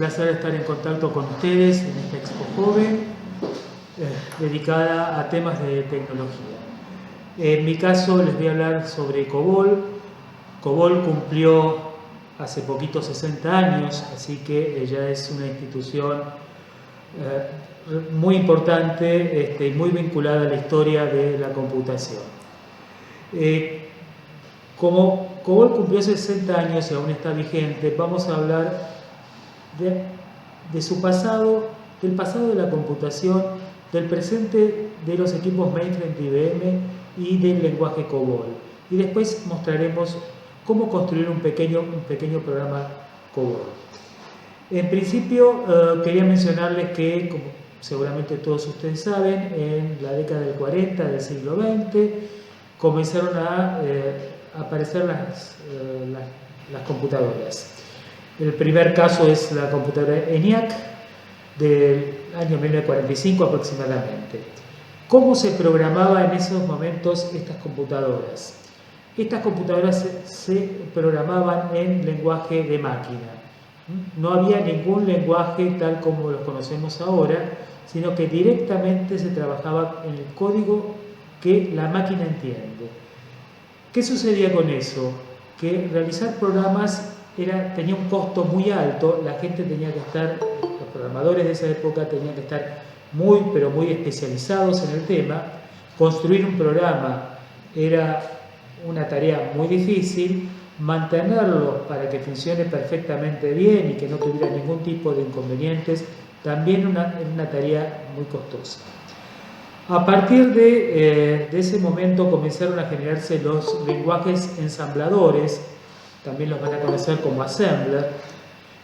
Placer estar en contacto con ustedes en esta Expo Joven dedicada a temas de tecnología. En mi caso les voy a hablar sobre COBOL. COBOL cumplió hace poquito 60 años, así que ya es una institución muy importante y muy vinculada a la historia de la computación. Como COBOL cumplió 60 años y aún está vigente, vamos a hablar de su pasado, del pasado de la computación, del presente de los equipos mainframe de IBM y del lenguaje COBOL. Y después mostraremos cómo construir un pequeño programa COBOL. En principio, quería mencionarles que, como seguramente todos ustedes saben, en la década del 40 del siglo XX comenzaron a aparecer las computadoras. El primer caso es la computadora ENIAC del año 1945 aproximadamente. ¿Cómo se programaban en esos momentos estas computadoras? Estas computadoras se programaban en lenguaje de máquina. No había ningún lenguaje tal como los conocemos ahora, sino que directamente se trabajaba en el código que la máquina entiende. ¿Qué sucedía con eso? Que realizar programas tenía un costo muy alto, la gente tenía que estar, los programadores de esa época tenían que estar muy especializados en el tema. Construir un programa era una tarea muy difícil, mantenerlo para que funcione perfectamente bien y que no tuviera ningún tipo de inconvenientes, también una tarea muy costosa. A partir de ese momento comenzaron a generarse los lenguajes ensambladores, también los van a conocer como assembler,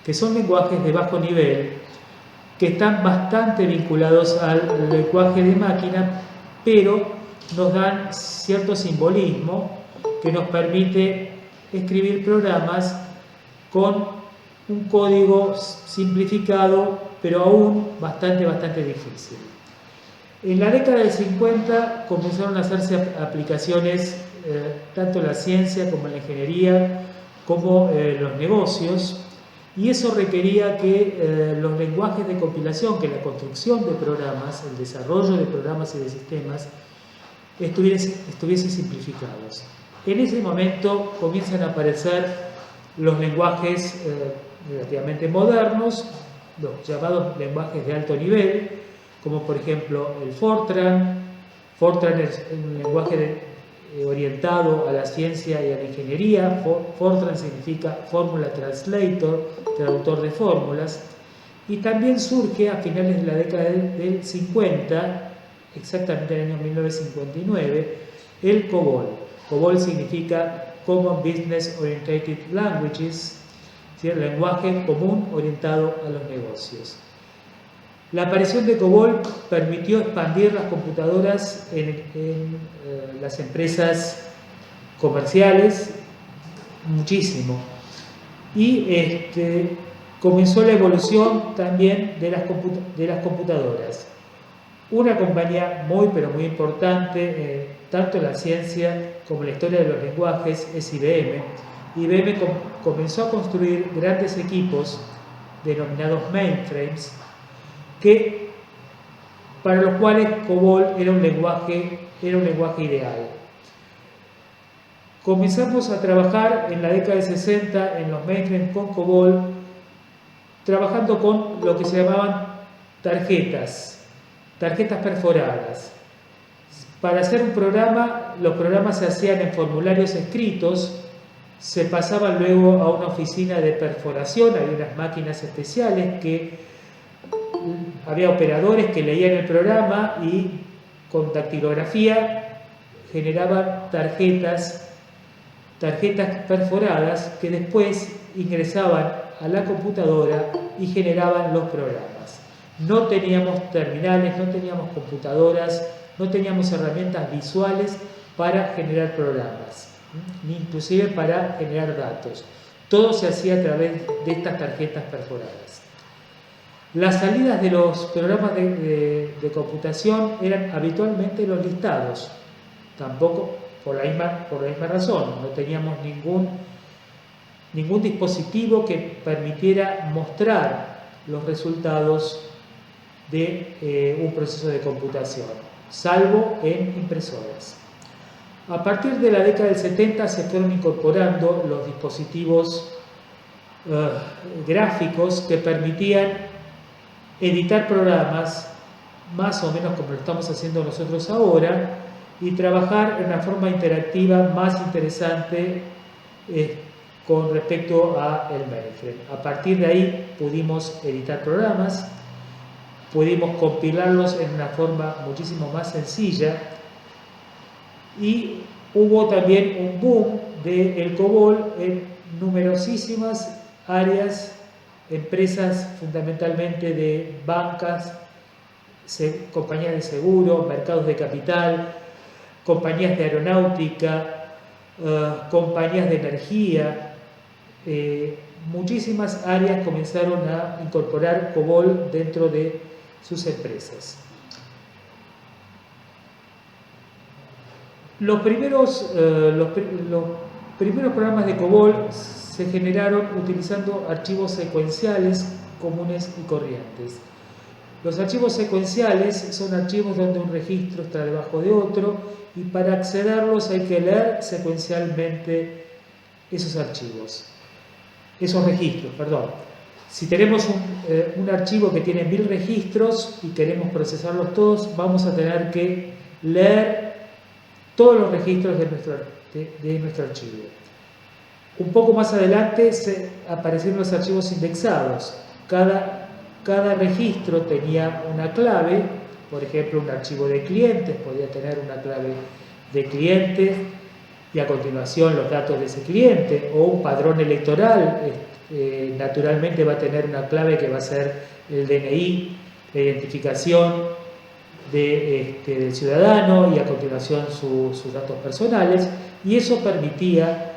que son lenguajes de bajo nivel que están bastante vinculados al lenguaje de máquina, pero nos dan cierto simbolismo que nos permite escribir programas con un código simplificado, pero aún bastante difícil. En la década del 50 comenzaron a hacerse aplicaciones tanto en la ciencia como en la ingeniería, como los negocios, y eso requería que los lenguajes de compilación, que la construcción de programas, el desarrollo de programas y de sistemas, estuviesen simplificados. En ese momento comienzan a aparecer los lenguajes relativamente modernos, los llamados lenguajes de alto nivel, como por ejemplo el Fortran. Fortran es un lenguaje orientado a la ciencia y a la ingeniería. Fortran significa Formula Translator, traductor de fórmulas. Y también surge a finales de la década del 50, exactamente en el año 1959, el COBOL. COBOL significa Common Business Oriented Languages, ¿sí? El lenguaje común orientado a los negocios. La aparición de COBOL permitió expandir las computadoras en las empresas comerciales muchísimo, y comenzó la evolución también de las computadoras. Una compañía muy importante, tanto en la ciencia como en la historia de los lenguajes, es IBM. IBM comenzó a construir grandes equipos denominados mainframes, para los cuales COBOL era un lenguaje ideal. Comenzamos a trabajar en la década de 60 en los mainframes con COBOL, trabajando con lo que se llamaban tarjetas perforadas. Para hacer un programa, los programas se hacían en formularios escritos, se pasaban luego a una oficina de perforación, había unas máquinas especiales había operadores que leían el programa y con dactilografía generaban tarjetas perforadas que después ingresaban a la computadora y generaban los programas. No teníamos terminales, no teníamos computadoras, no teníamos herramientas visuales para generar programas, ni inclusive para generar datos. Todo se hacía a través de estas tarjetas perforadas. Las salidas de los programas de computación eran habitualmente los listados, tampoco por la misma razón. No teníamos ningún dispositivo que permitiera mostrar los resultados de un proceso de computación, salvo en impresoras. A partir de la década del 70 se fueron incorporando los dispositivos gráficos que permitían editar programas más o menos como lo estamos haciendo nosotros ahora y trabajar en una forma interactiva más interesante con respecto al mainframe. A partir de ahí pudimos editar programas, pudimos compilarlos en una forma muchísimo más sencilla y hubo también un boom del COBOL en numerosísimas áreas, empresas fundamentalmente de bancas, compañías de seguro, mercados de capital, compañías de aeronáutica, compañías de energía. Muchísimas áreas comenzaron a incorporar COBOL dentro de sus empresas. Los primeros programas de COBOL se generaron utilizando archivos secuenciales comunes y corrientes. Los archivos secuenciales son archivos donde un registro está debajo de otro y para accederlos hay que leer secuencialmente esos registros. Si tenemos un archivo que tiene 1000 registros y queremos procesarlos todos, vamos a tener que leer todos los registros de nuestro archivo. Un poco más adelante aparecieron los archivos indexados. Cada registro tenía una clave, por ejemplo, un archivo de clientes podía tener una clave de clientes y a continuación los datos de ese cliente, o un padrón electoral naturalmente va a tener una clave que va a ser el DNI, la identificación del ciudadano y a continuación sus datos personales, y eso permitía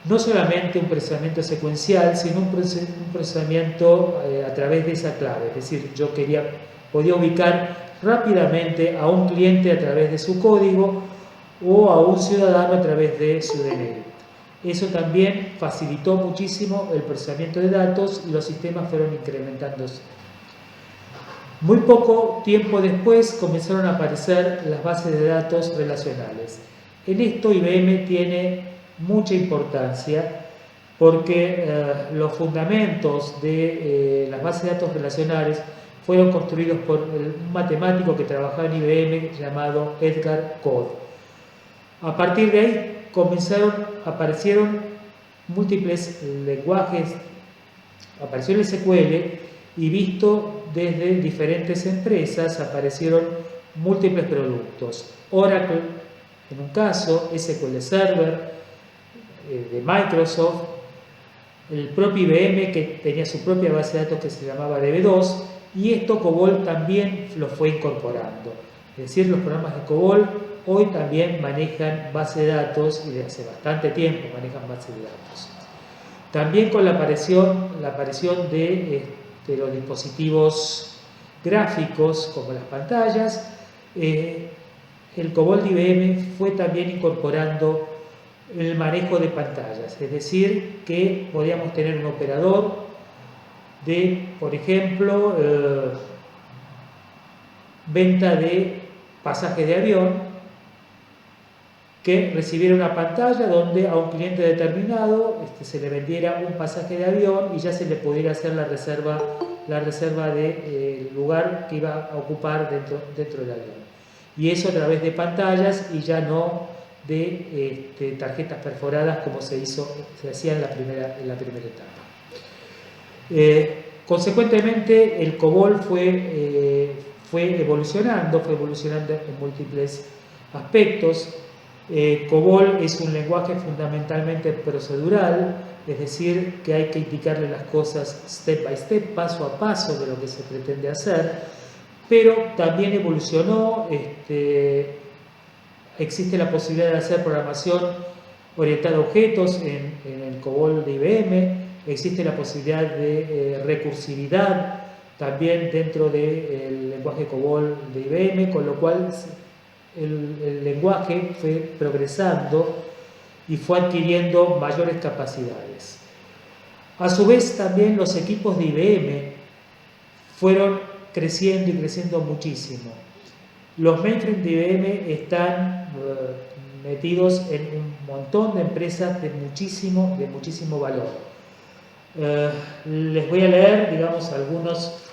no solamente un procesamiento secuencial, sino un procesamiento a través de esa clave. Es decir, yo podía ubicar rápidamente a un cliente a través de su código o a un ciudadano a través de su DNI. Eso también facilitó muchísimo el procesamiento de datos y los sistemas fueron incrementándose. Muy poco tiempo después comenzaron a aparecer las bases de datos relacionales. En esto IBM tiene mucha importancia porque los fundamentos de las bases de datos relacionales fueron construidos por un matemático que trabajaba en IBM llamado Edgar Codd. A partir de ahí aparecieron múltiples lenguajes, apareció el SQL y visto desde diferentes empresas aparecieron múltiples productos. Oracle en un caso, SQL Server de Microsoft, el propio IBM que tenía su propia base de datos que se llamaba DB2, y esto COBOL también lo fue incorporando. Es decir, los programas de COBOL hoy también manejan base de datos y desde hace bastante tiempo manejan base de datos. También con la aparición de los dispositivos gráficos como las pantallas, el COBOL de IBM fue también incorporando el manejo de pantallas, es decir, que podíamos tener un operador de, por ejemplo, venta de pasaje de avión, que recibiera una pantalla donde a un cliente determinado se le vendiera un pasaje de avión y ya se le pudiera hacer la reserva del lugar que iba a ocupar dentro del avión. Y eso a través de pantallas y ya no de tarjetas perforadas como se hacía en la primera etapa. Consecuentemente, el COBOL fue evolucionando en múltiples aspectos. COBOL es un lenguaje fundamentalmente procedural, es decir, que hay que indicarle las cosas step by step, paso a paso de lo que se pretende hacer, pero también evolucionó. Existe la posibilidad de hacer programación orientada a objetos en el COBOL de IBM, existe la posibilidad de recursividad también dentro del lenguaje COBOL de IBM, con lo cual el lenguaje fue progresando y fue adquiriendo mayores capacidades. A su vez, también los equipos de IBM fueron creciendo y creciendo muchísimo. Los mainframe de IBM están metidos en un montón de empresas de muchísimo valor. Les voy a leer, digamos, algunos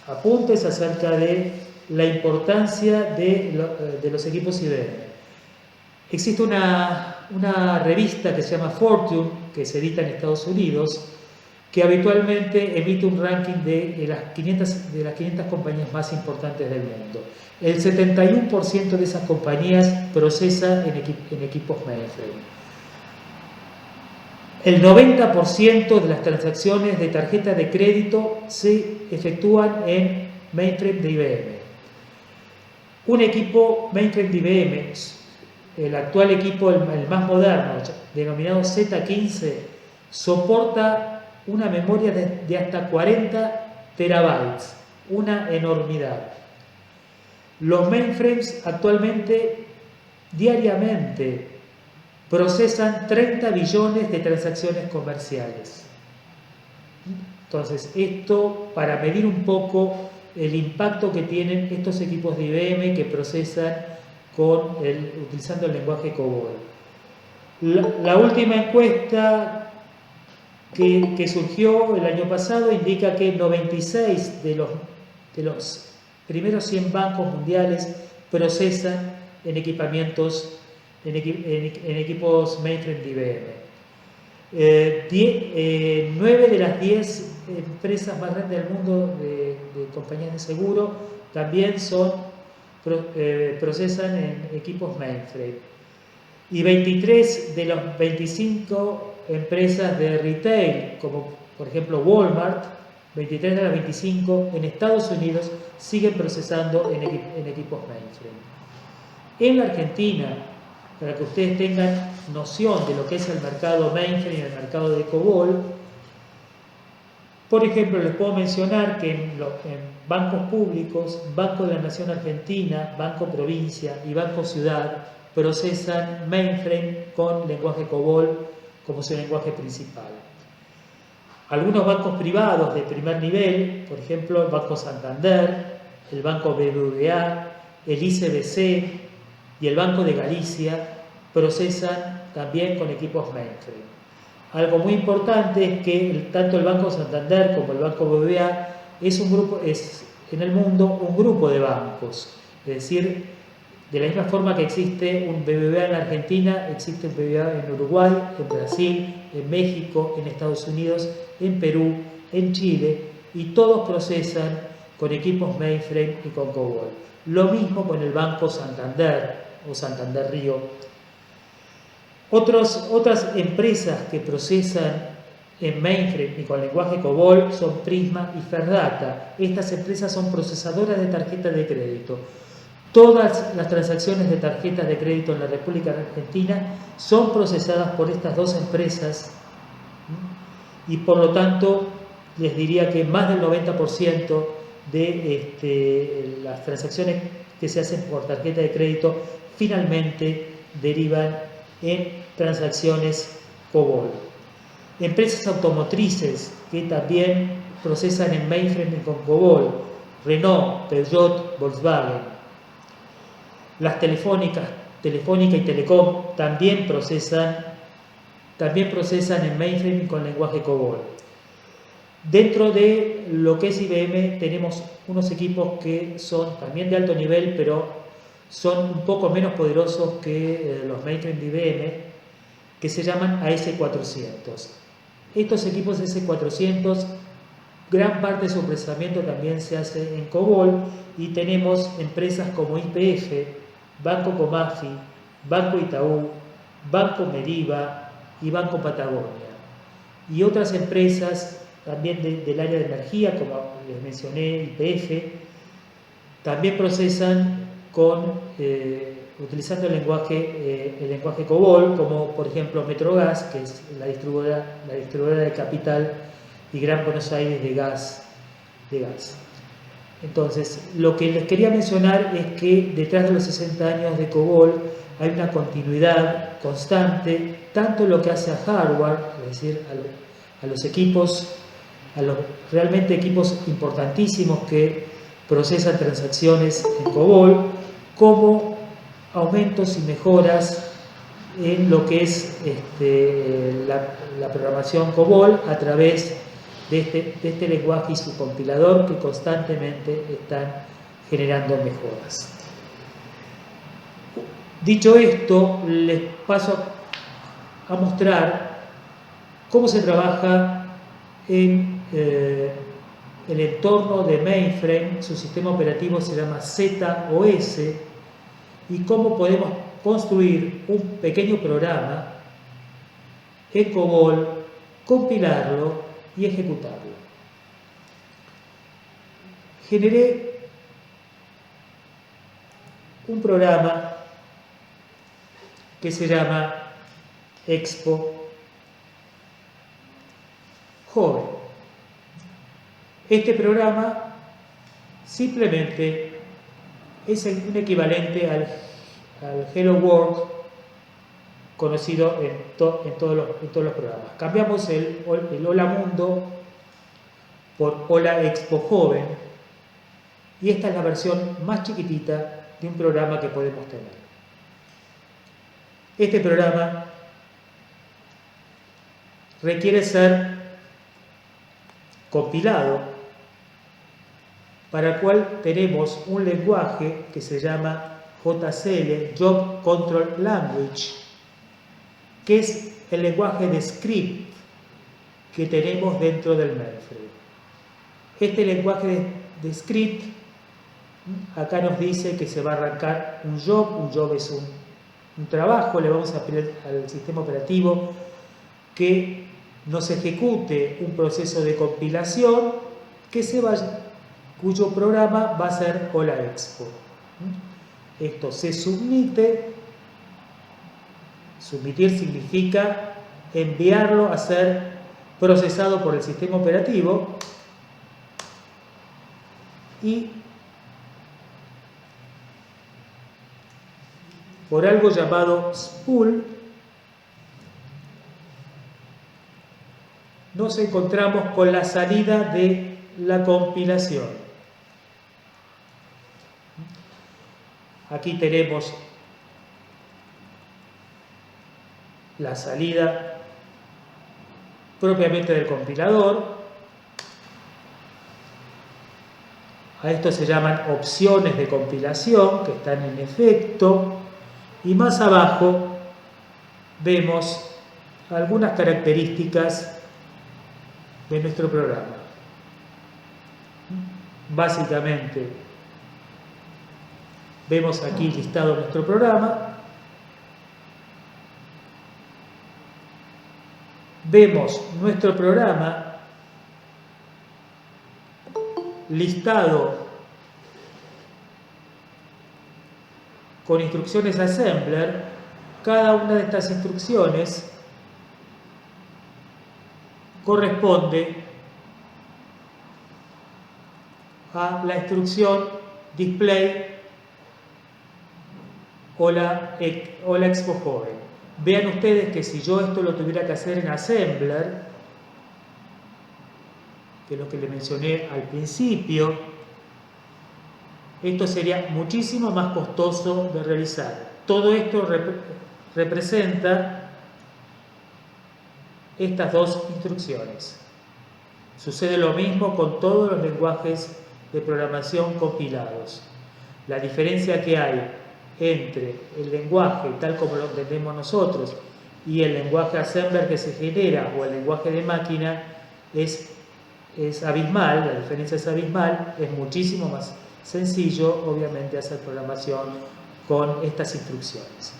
apuntes acerca de la importancia de los equipos IBM. Existe una revista que se llama Fortune, que se edita en Estados Unidos, que habitualmente emite un ranking de las 500 compañías más importantes del mundo. El 71% de esas compañías procesa en equipos mainframe. El 90% de las transacciones de tarjeta de crédito se efectúan en mainframe de IBM. Un equipo mainframe de IBM, el actual equipo, el más moderno, denominado Z15, soporta una memoria de hasta 40 terabytes, una enormidad. Los mainframes actualmente, diariamente, procesan 30 billones de transacciones comerciales. Entonces, esto para medir un poco el impacto que tienen estos equipos de IBM que procesan utilizando el lenguaje COBOL. La última encuesta que surgió el año pasado indica que 96 de los primeros 100 bancos mundiales procesan en equipos mainframe de IBM. 9 de las 10 empresas más grandes del mundo de compañías de seguro también procesan en equipos mainframe. Y 23 de las 25 empresas de retail, como por ejemplo Walmart, 23 de las 25 en Estados Unidos siguen procesando en equipos mainframe. En la Argentina, para que ustedes tengan noción de lo que es el mercado mainframe y el mercado de COBOL, por ejemplo, les puedo mencionar que en bancos públicos, Banco de la Nación Argentina, Banco Provincia y Banco Ciudad procesan mainframe con lenguaje COBOL como su lenguaje principal. Algunos bancos privados de primer nivel, por ejemplo el Banco Santander, el Banco BBVA, el ICBC y el Banco de Galicia, procesan también con equipos mainframe. Algo muy importante es que tanto el Banco Santander como el Banco BBVA es en el mundo un grupo de bancos, es decir, de la misma forma que existe un BBVA en Argentina, existe un BBVA en Uruguay, en Brasil, en México, en Estados Unidos, en Perú, en Chile, y todos procesan con equipos mainframe y con COBOL. Lo mismo con el Banco Santander o Santander Río. Otras empresas que procesan en mainframe y con lenguaje COBOL son Prisma y Ferdata. Estas empresas son procesadoras de tarjetas de crédito. Todas las transacciones de tarjetas de crédito en la República Argentina son procesadas por estas dos empresas y por lo tanto les diría que más del 90% de las transacciones que se hacen por tarjeta de crédito finalmente derivan en transacciones COBOL. Empresas automotrices que también procesan en mainframe y con COBOL, Renault, Peugeot, Volkswagen. Las Telefónica y Telecom también procesan en mainframe con lenguaje COBOL. Dentro de lo que es IBM tenemos unos equipos que son también de alto nivel, pero son un poco menos poderosos que los mainframe de IBM, que se llaman AS400. Estos equipos AS400, gran parte de su procesamiento también se hace en COBOL y tenemos empresas como YPF, Banco Comafi, Banco Itaú, Banco Meriva y Banco Patagonia. Y otras empresas también del área de energía, como les mencioné, YPF, también procesan utilizando el lenguaje COBOL, como por ejemplo Metrogas, que es la distribuidora de Capital y Gran Buenos Aires de gas. Entonces, lo que les quería mencionar es que detrás de los 60 años de COBOL hay una continuidad constante, tanto en lo que hace a hardware, es decir, a los equipos a los realmente equipos importantísimos que procesan transacciones en COBOL, como aumentos y mejoras en lo que es la programación COBOL a través de este lenguaje y su compilador, que constantemente están generando mejoras. Dicho esto, les paso a mostrar cómo se trabaja en el entorno de mainframe. Su sistema operativo se llama ZOS, y cómo podemos construir un pequeño programa en COBOL, compilarlo y ejecutarlo. Generé un programa que se llama Expo Joven. Este programa simplemente es un equivalente al Hello World conocido en todos los programas. Cambiamos el Hola Mundo por Hola Expo Joven, y esta es la versión más chiquitita de un programa que podemos tener. Este programa requiere ser compilado, para el cual tenemos un lenguaje que se llama JCL, Job Control Language, que es el lenguaje de script que tenemos dentro del mainframe. Este lenguaje de script acá nos dice que se va a arrancar un job es un trabajo. Le vamos a pedir al sistema operativo que nos ejecute un proceso de compilación cuyo programa va a ser Hola Expo. Esto se submite. Submitir significa enviarlo a ser procesado por el sistema operativo, y por algo llamado spool nos encontramos con la salida de la compilación. Aquí tenemos la salida propiamente del compilador. A esto se llaman opciones de compilación, que están en efecto, y más abajo vemos algunas características de nuestro programa. Básicamente, vemos aquí listado nuestro programa. Vemos nuestro programa listado con instrucciones assembler. Cada una de estas instrucciones corresponde a la instrucción display Hola Expo Joven. Vean ustedes que si yo esto lo tuviera que hacer en assembler, que es lo que les mencioné al principio, esto sería muchísimo más costoso de realizar. Todo esto representa estas dos instrucciones. Sucede lo mismo con todos los lenguajes de programación compilados. La diferencia que hay entre el lenguaje tal como lo entendemos nosotros y el lenguaje assembler que se genera, o el lenguaje de máquina, es abismal. La diferencia es abismal. Es muchísimo más sencillo, obviamente, hacer programación con estas instrucciones.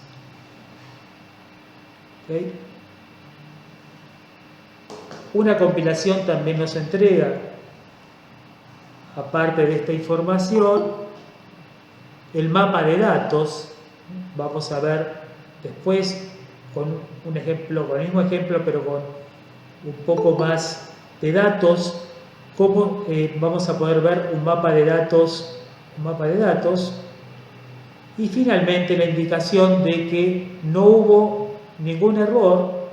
¿Okay? Una compilación también nos entrega, aparte de esta información, el mapa de datos. Vamos a ver después con un ejemplo, con el mismo ejemplo, pero con un poco más de datos, cómo vamos a poder ver un mapa de datos. Y finalmente la indicación de que no hubo ningún error,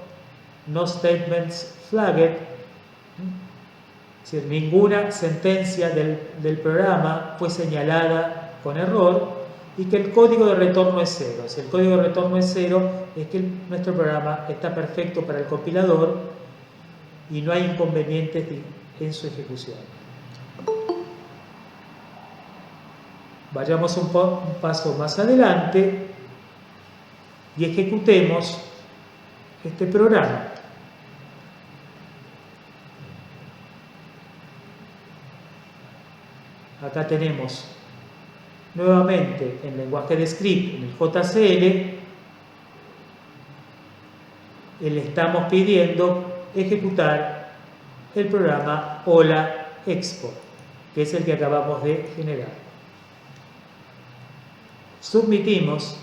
no statements flagged, Es decir, ninguna sentencia del programa fue señalada con error y que el código de retorno es 0. Si el código de retorno es 0, es que nuestro programa está perfecto para el compilador y no hay inconvenientes en su ejecución. Vayamos un paso más adelante y ejecutemos este programa. Acá tenemos nuevamente el lenguaje de script, en el JCL, le estamos pidiendo ejecutar el programa Hola Expo, que es el que acabamos de generar. Submitimos.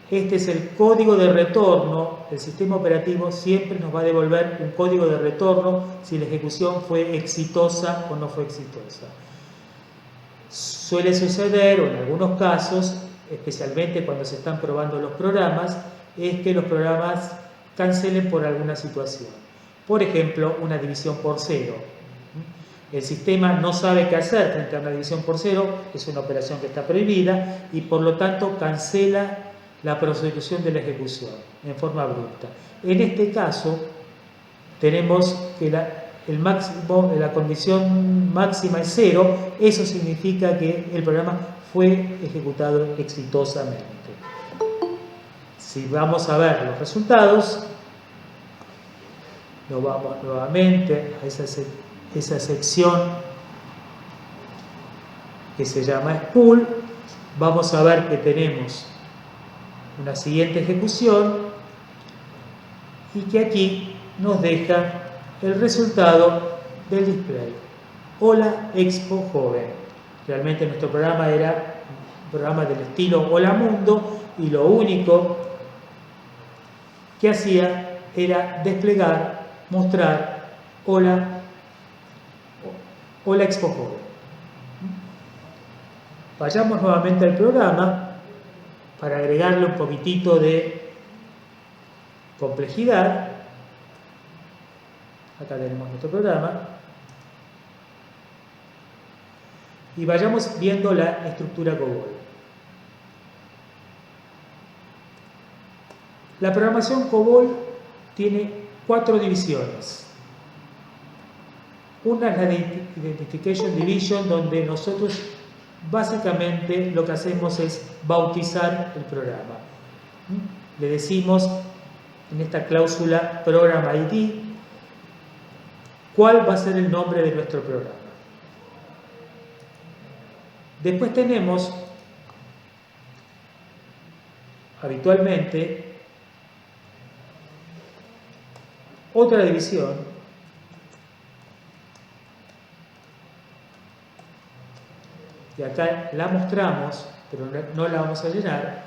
Este es el código de retorno. El sistema operativo siempre nos va a devolver un código de retorno si la ejecución fue exitosa o no fue exitosa. Suele suceder, o en algunos casos, especialmente cuando se están probando los programas, es que los programas cancelen por alguna situación. Por ejemplo, una división por 0. El sistema no sabe qué hacer frente a una división por 0, es una operación que está prohibida y por lo tanto cancela la prosecución de la ejecución en forma abrupta. En este caso, tenemos que la condición máxima es 0, eso significa que el programa fue ejecutado exitosamente. Si vamos a ver los resultados, nos vamos nuevamente a esa sección que se llama spool. Vamos a ver que tenemos una siguiente ejecución y que aquí nos deja el resultado del display. Hola Expo Joven. Realmente nuestro programa era un programa del estilo Hola Mundo y lo único que hacía era desplegar, mostrar Hola Expo Joven. Vayamos nuevamente al programa para agregarle un poquitito de complejidad. Acá tenemos nuestro programa. Y vayamos viendo la estructura COBOL. La programación COBOL tiene 4 divisiones. Una es la de Identification Division, donde nosotros básicamente lo que hacemos es bautizar el programa. Le decimos en esta cláusula Program ID cuál va a ser el nombre de nuestro programa. Después tenemos habitualmente otra división y acá la mostramos, pero no la vamos a llenar,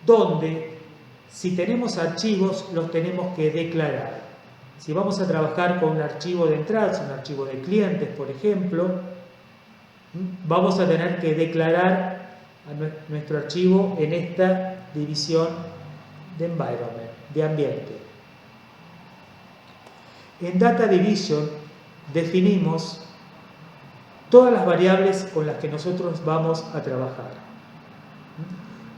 donde si tenemos archivos los tenemos que declarar. Si vamos a trabajar con un archivo de entradas, un archivo de clientes, por ejemplo, vamos a tener que declarar a nuestro archivo en esta división de environment, de ambiente. En Data Division definimos todas las variables con las que nosotros vamos a trabajar.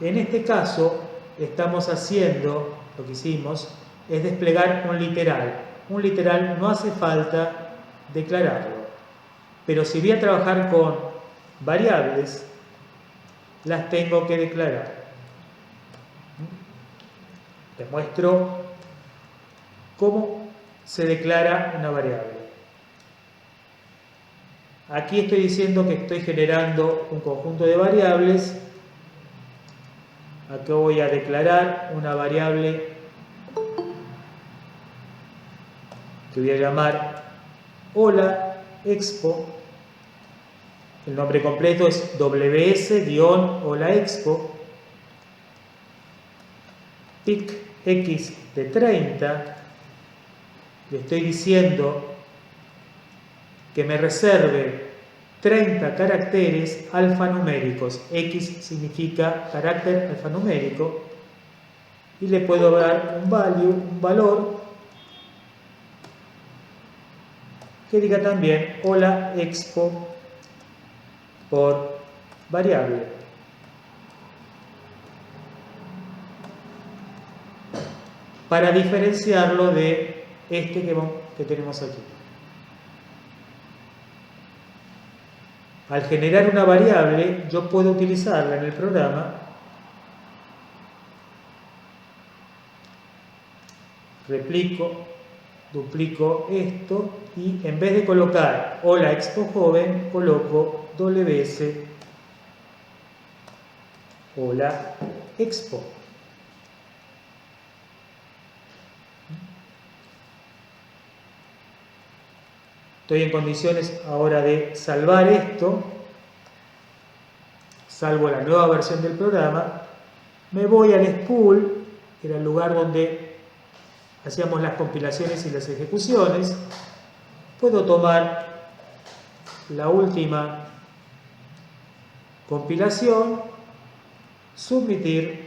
En este caso, estamos haciendo, lo que hicimos, es desplegar un literal. Un literal no hace falta declararlo, pero si voy a trabajar con variables, las tengo que declarar. Les muestro cómo se declara una variable. Aquí estoy diciendo que estoy generando un conjunto de variables. Acá voy a declarar una variable que voy a llamar Hola Expo. El nombre completo es ws-Hola Expo. Pic X de 30. Le estoy diciendo que me reserve 30 caracteres alfanuméricos. X significa carácter alfanumérico. Y le puedo dar un valor que diga también hola expo por variable. Para diferenciarlo de este que tenemos aquí. Al generar una variable, yo puedo utilizarla en el programa, replico, duplico esto y en vez de colocar hola expo joven, coloco ws hola expo. Estoy en condiciones ahora de salvar esto, salvo la nueva versión del programa, me voy al spool, que era el lugar donde hacíamos las compilaciones y las ejecuciones, puedo tomar la última compilación, submitir,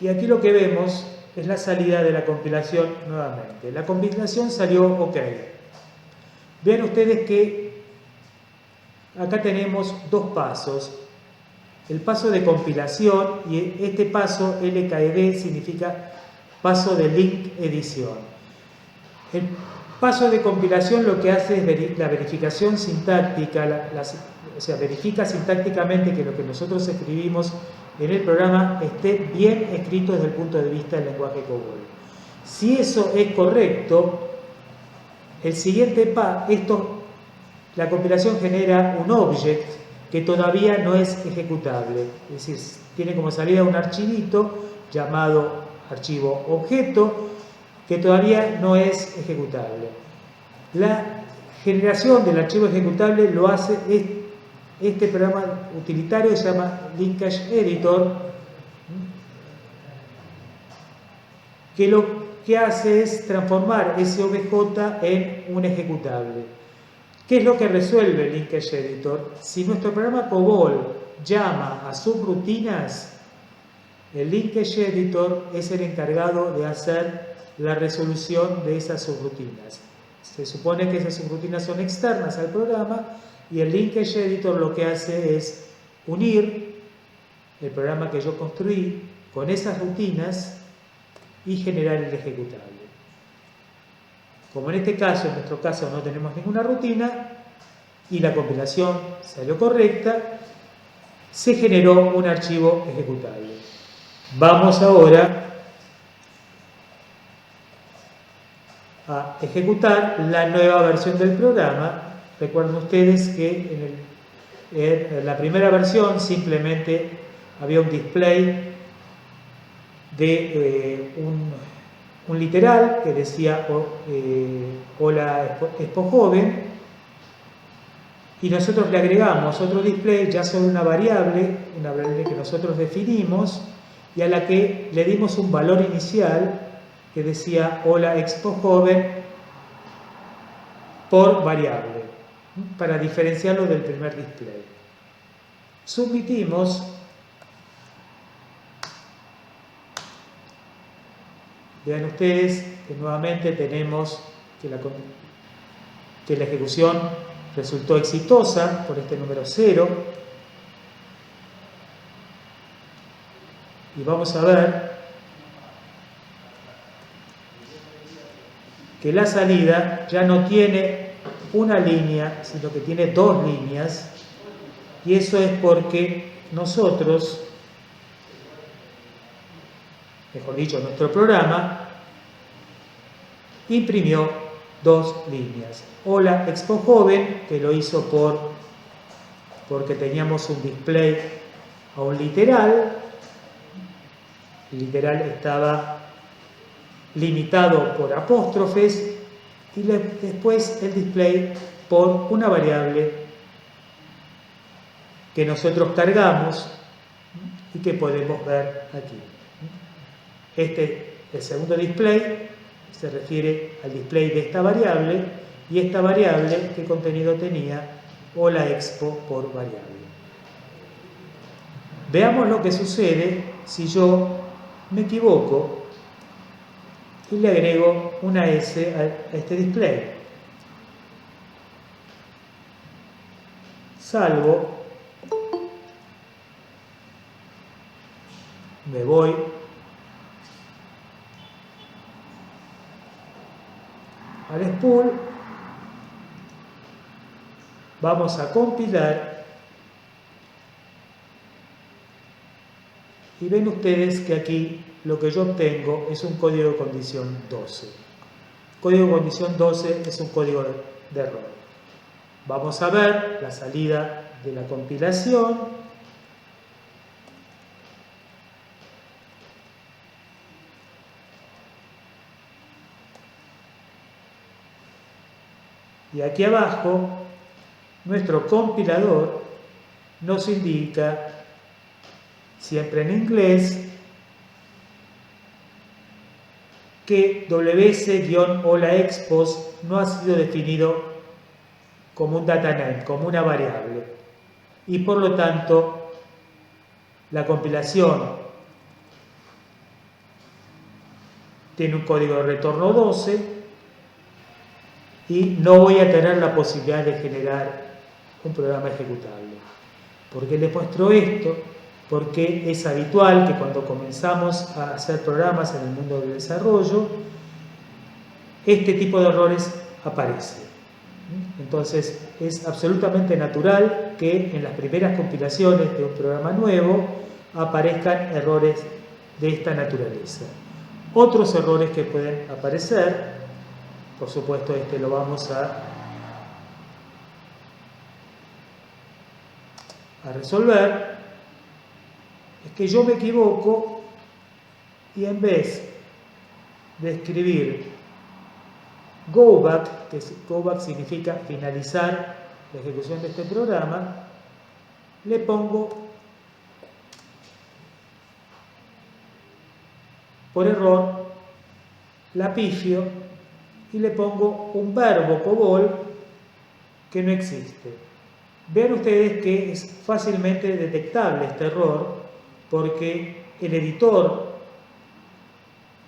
y aquí lo que vemos es la salida de la compilación nuevamente. La compilación salió ok. Vean ustedes que acá tenemos dos pasos. El paso de compilación y este paso LKED significa paso de link edición. El paso de compilación lo que hace es la verificación sintáctica, o sea, verifica sintácticamente que lo que nosotros escribimos en el programa esté bien escrito desde el punto de vista del lenguaje COBOL. Si eso es correcto, el siguiente paso, la compilación genera un object que todavía no es ejecutable, es decir, tiene como salida un archivito llamado archivo objeto que todavía no es ejecutable. La generación del archivo ejecutable lo hace este programa utilitario que se llama Linkage Editor, que lo que hace es transformar ese OBJ en un ejecutable. ¿Qué es lo que resuelve el Linkage Editor? Si nuestro programa COBOL llama a subrutinas, el Linkage Editor es el encargado de hacer la resolución de esas subrutinas. Se supone que esas subrutinas son externas al programa y el Linkage Editor lo que hace es unir el programa que yo construí con esas rutinas y generar el ejecutable. Como en este caso, en nuestro caso no tenemos ninguna rutina y la compilación salió correcta, se generó un archivo ejecutable. Vamos ahora a ejecutar la nueva versión del programa. Recuerden ustedes que en la primera versión simplemente había un display de un literal que decía hola expo joven, y nosotros le agregamos otro display ya sobre una variable que nosotros definimos y a la que le dimos un valor inicial que decía hola expo joven por variable, para diferenciarlo del primer display. Submitimos. Vean ustedes que nuevamente tenemos que la ejecución resultó exitosa por este número 0. Y vamos a ver que la salida ya no tiene una línea, sino que tiene dos líneas. Y eso es porque nosotros, mejor dicho, nuestro programa imprimió dos líneas. Hola expo joven, que lo hizo porque teníamos un display a un literal. El literal estaba limitado por apóstrofes y después el display por una variable que nosotros cargamos y que podemos ver aquí. El segundo display se refiere al display de esta variable, y esta variable, ¿qué contenido tenía? o la expo por variable. Veamos lo que sucede si yo me equivoco y le agrego una S a este display. Salvo, me voy al spool, vamos a compilar y ven ustedes que aquí lo que yo obtengo es un código de condición 12. Código de condición 12 es un código de error. Vamos a ver la salida de la compilación. Y aquí abajo, nuestro compilador nos indica, siempre en inglés, que ws-hola-expos no ha sido definido como un data name, como una variable. Y por lo tanto, la compilación tiene un código de retorno 12 y no voy a tener la posibilidad de generar un programa ejecutable. ¿Por qué les muestro esto? Porque es habitual que cuando comenzamos a hacer programas en el mundo del desarrollo, este tipo de errores aparecen. Entonces es absolutamente natural que en las primeras compilaciones de un programa nuevo aparezcan errores de esta naturaleza. Otros errores que pueden aparecer, por supuesto este lo vamos a resolver, es que yo me equivoco y en vez de escribir go back, que go back significa finalizar la ejecución de este programa, le pongo por error la pifio y le pongo un verbo COBOL que no existe. Vean ustedes que es fácilmente detectable este error porque el editor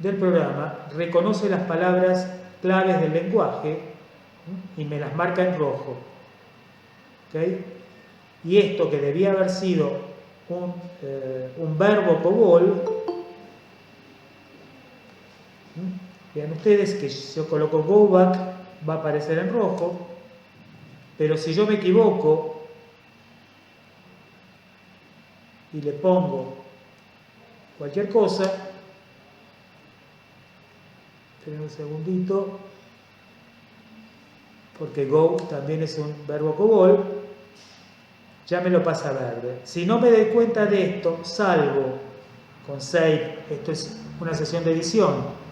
del programa reconoce las palabras claves del lenguaje y me las marca en rojo. ¿Okay? Y esto que debía haber sido un verbo COBOL, vean ustedes que si yo coloco go back va a aparecer en rojo, pero si yo me equivoco y le pongo cualquier cosa, esperen un segundito, porque go también es un verbo COBOL, ya me lo pasa verde. Si no me doy cuenta de esto, salvo con save, esto es una sesión de edición,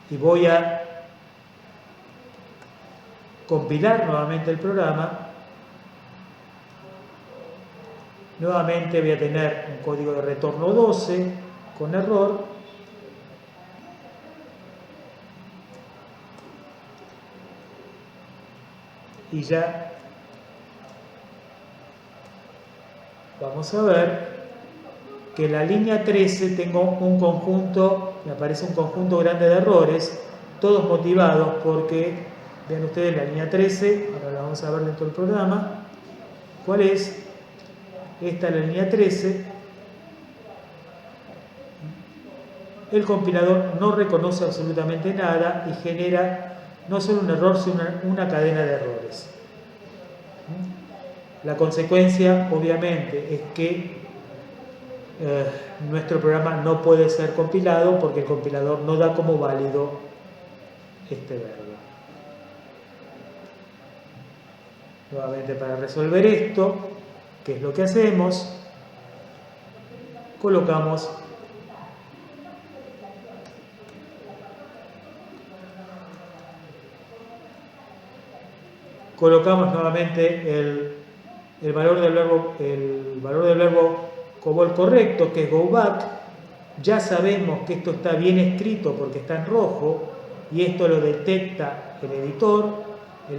y voy a compilar nuevamente el programa, nuevamente voy a tener un código de retorno 12 con error, y ya vamos a ver que en la línea 13 tengo un conjunto, me aparece un conjunto grande de errores, todos motivados porque, vean ustedes la línea 13, ahora la vamos a ver dentro del programa, ¿cuál es? Esta es la línea 13. El compilador no reconoce absolutamente nada y genera no solo un error, sino una cadena de errores. La consecuencia, obviamente, es que nuestro programa no puede ser compilado porque el compilador no da como válido este verbo. Nuevamente, para resolver esto, ¿qué es lo que hacemos? Colocamos nuevamente el valor del verbo COBOL correcto, que es go back. Ya sabemos que esto está bien escrito porque está en rojo, y esto lo detecta el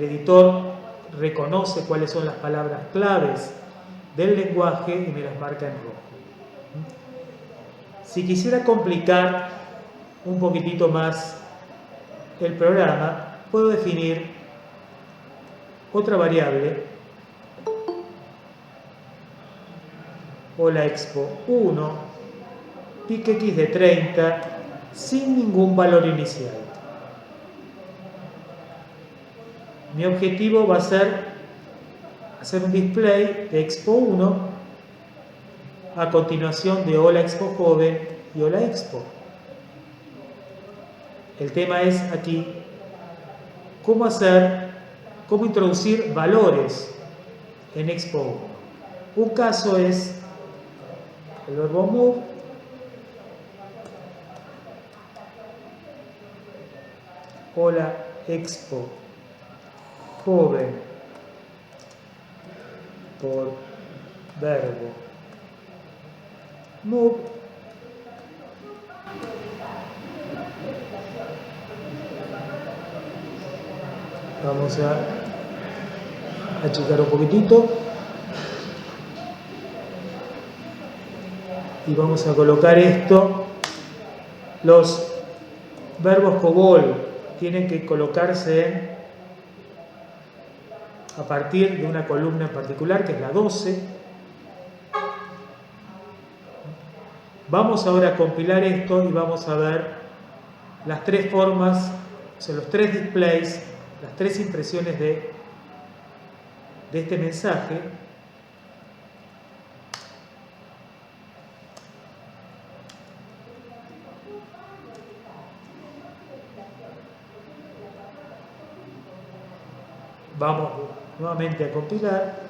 editor reconoce cuáles son las palabras claves del lenguaje y me las marca en rojo. Si quisiera complicar un poquitito más el programa, puedo definir otra variable, hola expo 1, pic x de 30, sin ningún valor inicial. Mi objetivo va a ser hacer un display de expo 1 a continuación de hola expo joven y hola expo. El tema es aquí cómo introducir valores en expo 1. Un caso es el verbo move, hola expo joven por verbo move. Vamos a achicar un poquitito y vamos a colocar esto. Los verbos COBOL tienen que colocarse a partir de una columna en particular, que es la 12. Vamos ahora a compilar esto y vamos a ver las tres formas, o sea, los tres displays, las tres impresiones de este mensaje. Vamos nuevamente a compilar.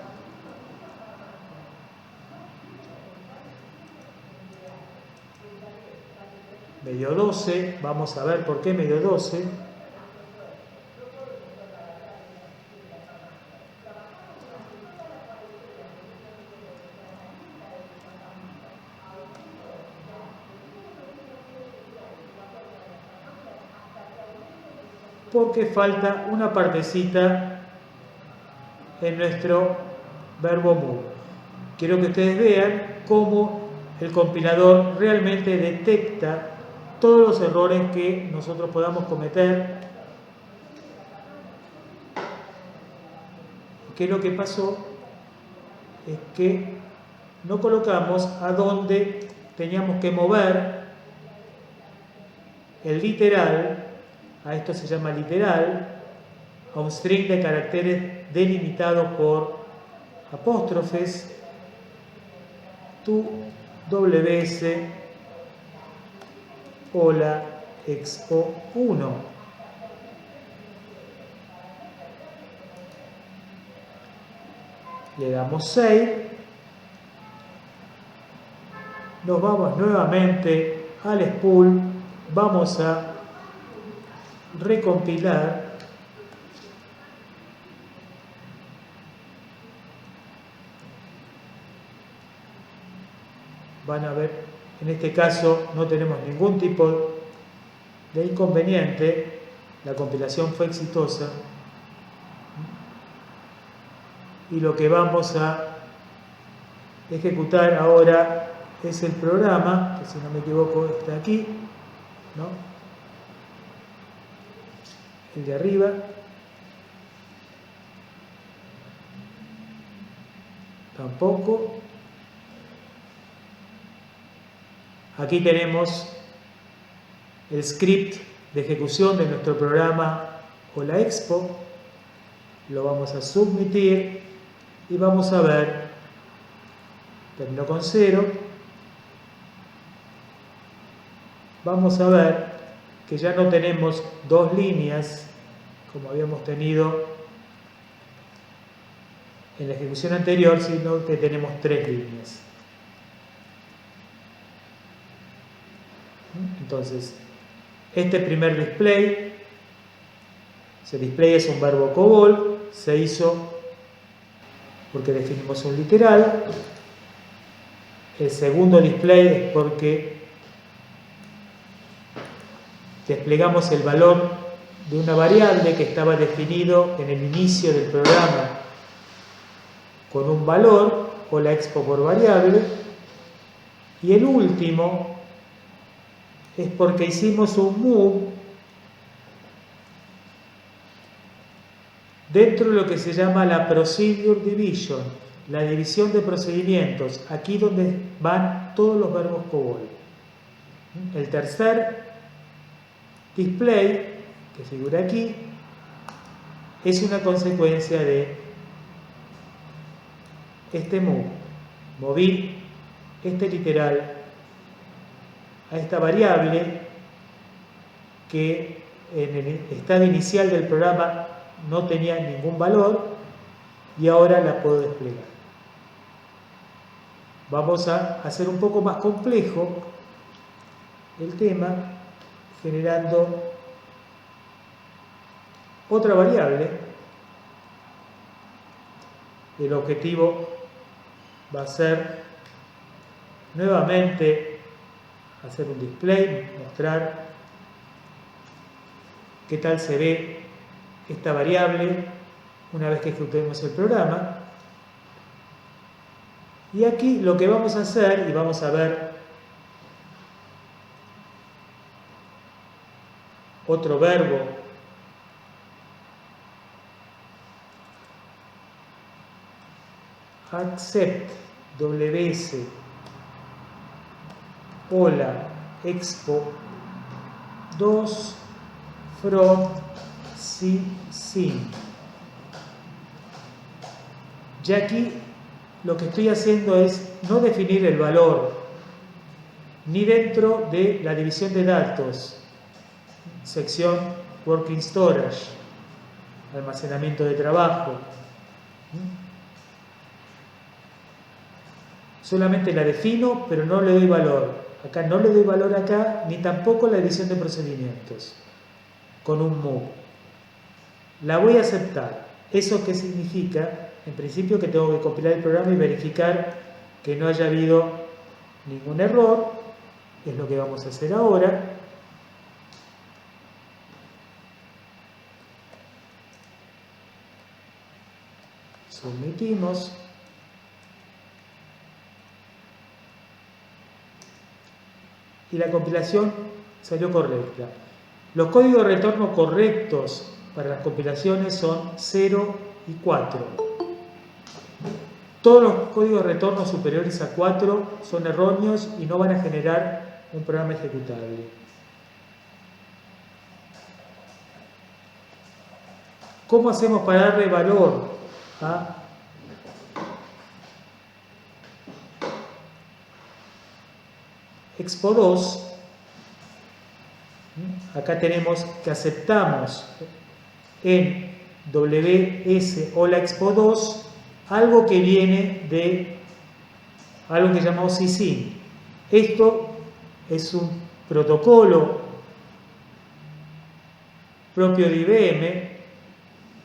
Medio 12, vamos a ver por qué medio 12. Porque falta una partecita en nuestro verbo move. Quiero que ustedes vean cómo el compilador realmente detecta todos los errores que nosotros podamos cometer. ¿Qué es lo que pasó? Es que no colocamos a donde teníamos que mover el literal, a esto se llama literal, a un string de caracteres delimitado por apóstrofes, tu ws hola expo 1. Le damos save. Nos vamos nuevamente al spool. Vamos a recompilar. Van a ver, en este caso no tenemos ningún tipo de inconveniente. La compilación fue exitosa. Y lo que vamos a ejecutar ahora es el programa, que si no me equivoco está aquí, ¿no? El de arriba. Tampoco. Aquí tenemos el script de ejecución de nuestro programa Hola Expo. Lo vamos a submitir y vamos a ver, terminó con 0. Vamos a ver que ya no tenemos dos líneas como habíamos tenido en la ejecución anterior, sino que tenemos tres líneas. Entonces, este primer display, ese display es un verbo COBOL, se hizo porque definimos un literal. El segundo display es porque desplegamos el valor de una variable que estaba definido en el inicio del programa con un valor o la expo por variable, y el último es porque hicimos un move dentro de lo que se llama la procedure division, la división de procedimientos, aquí donde van todos los verbos COBOL. El tercer display, que figura aquí, es una consecuencia de este move. Moví este literal a esta variable que en el estado inicial del programa no tenía ningún valor y ahora la puedo desplegar. Vamos a hacer un poco más complejo el tema generando otra variable. El objetivo va a ser nuevamente hacer un display, mostrar qué tal se ve esta variable una vez que ejecutemos el programa. Y aquí lo que vamos a hacer, y vamos a ver otro verbo accept ws hola expo 2 from sin. Ya aquí lo que estoy haciendo es no definir el valor ni dentro de la división de datos, sección working storage, almacenamiento de trabajo. Solamente la defino, pero no le doy valor. Acá no le doy valor acá, ni tampoco la división de procedimientos con un move. La voy a aceptar. ¿Eso qué significa? En principio que tengo que compilar el programa y verificar que no haya habido ningún error. Es lo que vamos a hacer ahora. Submitimos. Y la compilación salió correcta. Los códigos de retorno correctos para las compilaciones son 0 y 4. Todos los códigos de retorno superiores a 4 son erróneos y no van a generar un programa ejecutable. ¿Cómo hacemos para darle valor a expo 2? Acá tenemos que aceptamos en ws hola expo 2 algo que viene de algo que llamamos sysin. Esto es un protocolo propio de IBM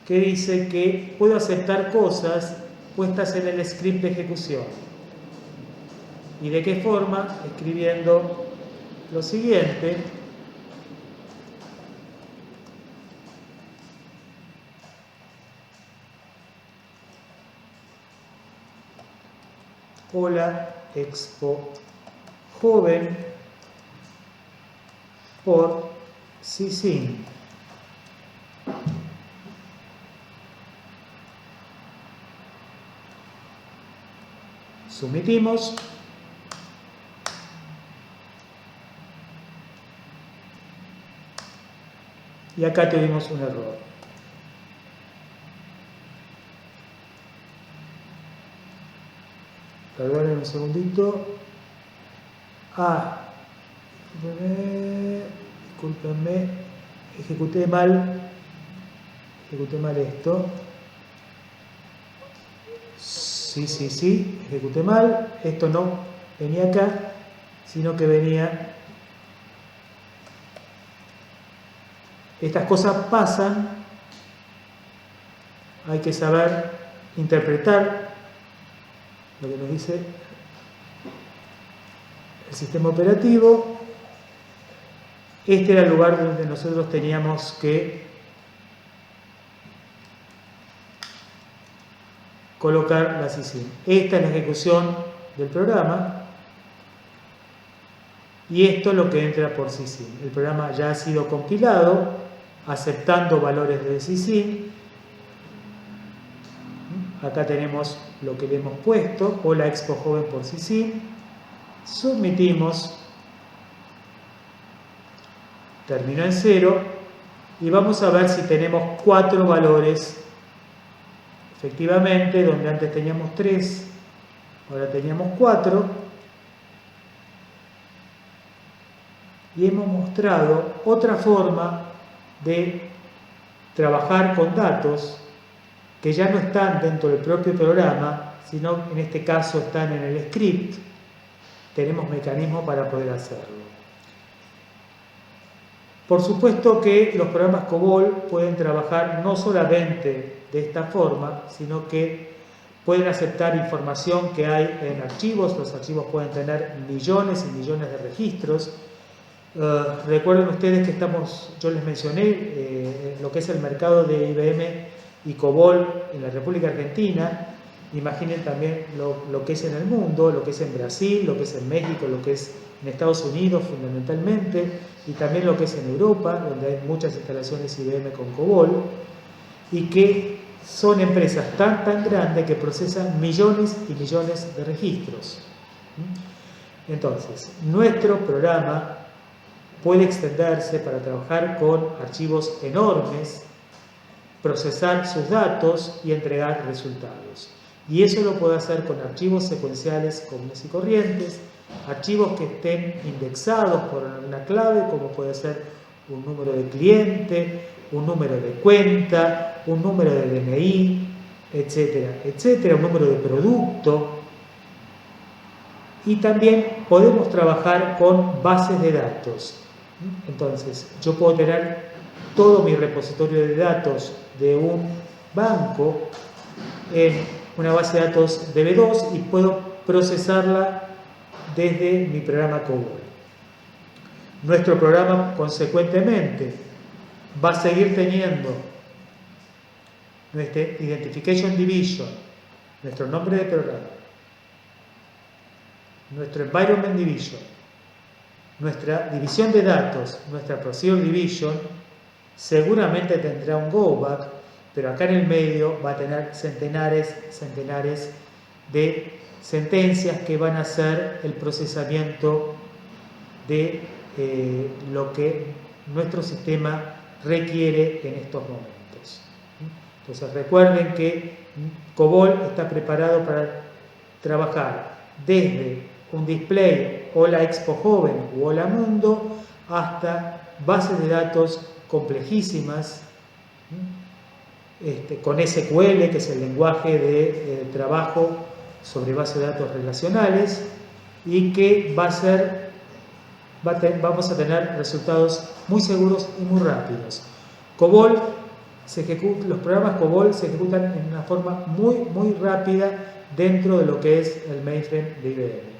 que dice que puedo aceptar cosas puestas en el script de ejecución. ¿Y de qué forma? Escribiendo lo siguiente. Hola expo joven por sysin. Submitimos. Y acá tuvimos un error. Perdonen un segundito. Discúlpenme, ejecuté mal esto. Sí, ejecuté mal. Esto no venía acá, sino que venía. Estas cosas pasan, hay que saber interpretar lo que nos dice el sistema operativo. Este era el lugar donde nosotros teníamos que colocar la SYSIM. Esta es la ejecución del programa y esto es lo que entra por SYSIM. El programa ya ha sido compilado aceptando valores de SYSIM. Acá tenemos lo que le hemos puesto, Hola Expo Joven por SYSIM. Submitimos, terminó en 0 y vamos a ver si tenemos 4 valores. Efectivamente, donde antes teníamos 3, ahora teníamos 4. Y hemos mostrado otra forma de trabajar con datos que ya no están dentro del propio programa, sino en este caso están en el script. Tenemos mecanismos para poder hacerlo. Por supuesto que los programas COBOL pueden trabajar no solamente de esta forma, sino que pueden aceptar información que hay en archivos. Los archivos pueden tener millones y millones de registros. Recuerden ustedes que yo les mencioné lo que es el mercado de IBM y COBOL en la República Argentina. Imaginen también lo que es en el mundo, lo que es en Brasil, lo que es en México, lo que es en Estados Unidos fundamentalmente, y también lo que es en Europa, donde hay muchas instalaciones IBM con COBOL, y que son empresas tan grandes que procesan millones y millones de registros. Entonces, nuestro programa puede extenderse para trabajar con archivos enormes, procesar sus datos y entregar resultados. Y eso lo puede hacer con archivos secuenciales comunes y corrientes, archivos que estén indexados por una clave, como puede ser un número de cliente, un número de cuenta, un número de DNI, etcétera, etcétera, un número de producto. Y también podemos trabajar con bases de datos. Entonces, yo puedo tener todo mi repositorio de datos de un banco en una base de datos DB2 y puedo procesarla desde mi programa COBOL. Nuestro programa, consecuentemente, va a seguir teniendo nuestra Identification Division, nuestro nombre de programa, nuestro Environment Division, nuestra división de datos, nuestra Procedure Division. Seguramente tendrá un go back, pero acá en el medio va a tener centenares de sentencias que van a hacer el procesamiento de lo que nuestro sistema requiere en estos momentos. Entonces recuerden que COBOL está preparado para trabajar desde un display Hola Expo Joven u Hola Mundo hasta bases de datos complejísimas con SQL, que es el lenguaje de trabajo sobre bases de datos relacionales, y que vamos a tener resultados muy seguros y muy rápidos. COBOL los programas COBOL se ejecutan en una forma muy rápida dentro de lo que es el mainframe de IBM.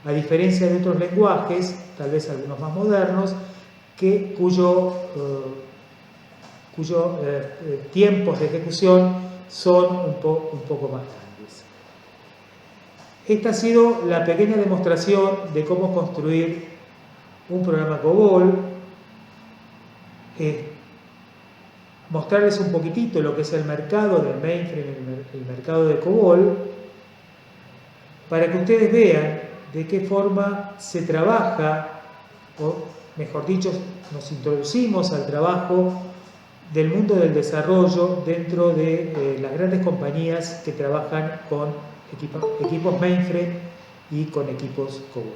A diferencia de otros lenguajes, tal vez algunos más modernos, cuyos tiempos de ejecución son un poco más grandes. Esta ha sido la pequeña demostración de cómo construir un programa COBOL, mostrarles un poquitito lo que es el mercado del mainframe, el mercado de COBOL, para que ustedes vean de qué forma se trabaja, o mejor dicho, nos introducimos al trabajo del mundo del desarrollo dentro de las grandes compañías que trabajan con equipos mainframe y con equipos COBOL.